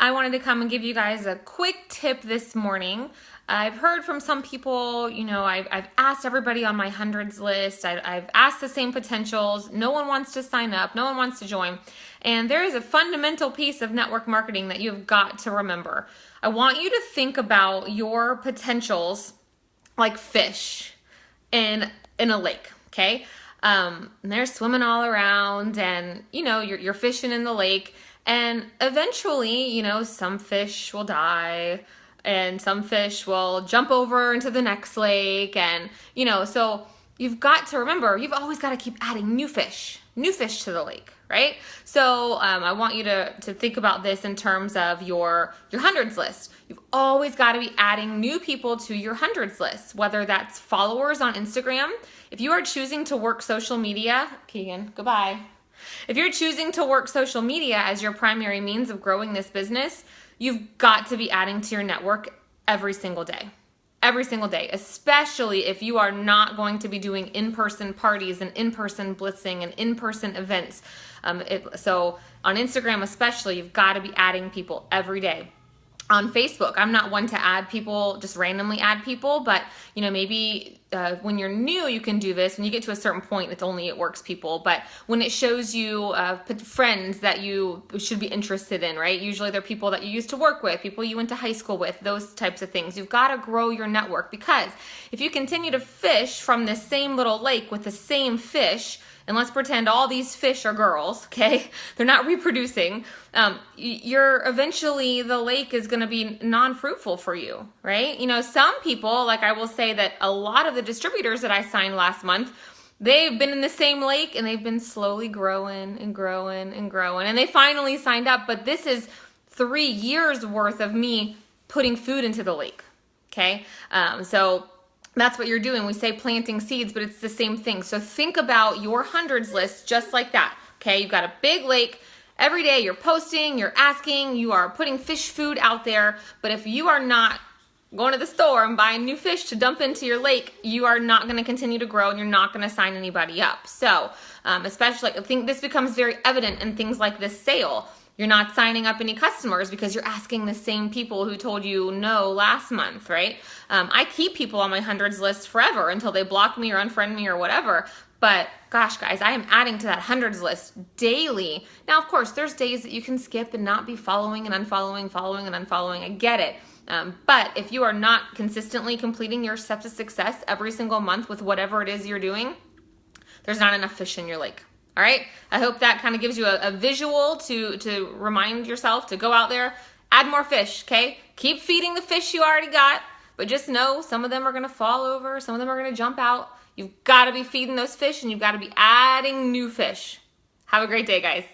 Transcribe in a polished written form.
I wanted to come and give you guys a quick tip this morning. I've heard from some people, I've asked everybody on my hundreds list. I've asked the same potentials. No one wants to sign up. No one wants to join. And there is a fundamental piece of network marketing that you've got to remember. I want you to think about your potentials like fish in a lake, okay? And they're swimming all around and, you're fishing in the lake. And eventually, some fish will die and some fish will jump over into the next lake. And, so you've got to remember, you've always got to keep adding new fish to the lake, right? So I want you to think about this in terms of your hundreds list. You've always got to be adding new people to your hundreds list, whether that's followers on Instagram. If you are choosing to work social media, Keegan, goodbye. If you're choosing to work social media as your primary means of growing this business, you've got to be adding to your network every single day. Every single day, especially if you are not going to be doing in-person parties and in-person blitzing and in-person events. So on Instagram especially, you've got to be adding people every day. On Facebook, I'm not one to add people, just randomly add people, but maybe when you're new, you can do this. When you get to a certain point, it works people. But when it shows you friends that you should be interested in, right? Usually they're people that you used to work with, people you went to high school with, those types of things. You've got to grow your network, because if you continue to fish from the same little lake with the same fish, and let's pretend all these fish are girls, okay? They're not reproducing. Eventually the lake is going to be non-fruitful for you, right? Some people, like I will say that a lot of the distributors that I signed last month, they've been in the same lake and they've been slowly growing and growing and growing. And they finally signed up, but this is 3 years worth of me putting food into the lake, okay? So that's what you're doing. We say planting seeds, but it's the same thing. So think about your hundreds list just like that, okay? You've got a big lake. Every day you're posting, you're asking, you are putting fish food out there. But if you are not going to the store and buying new fish to dump into your lake, you are not going to continue to grow and you're not going to sign anybody up. So especially, I think this becomes very evident in things like this sale. You're not signing up any customers because you're asking the same people who told you no last month, right? I keep people on my hundreds list forever until they block me or unfriend me or whatever. But gosh, guys, I am adding to that hundreds list daily. Now, of course, there's days that you can skip and not be following and unfollowing, following and unfollowing. I get it. But if you are not consistently completing your steps to success every single month with whatever it is you're doing, there's not enough fish in your lake. All right, I hope that kind of gives you a visual to remind yourself to go out there, add more fish, okay? Keep feeding the fish you already got, but just know some of them are going to fall over, some of them are going to jump out. You've got to be feeding those fish and you've got to be adding new fish. Have a great day, guys.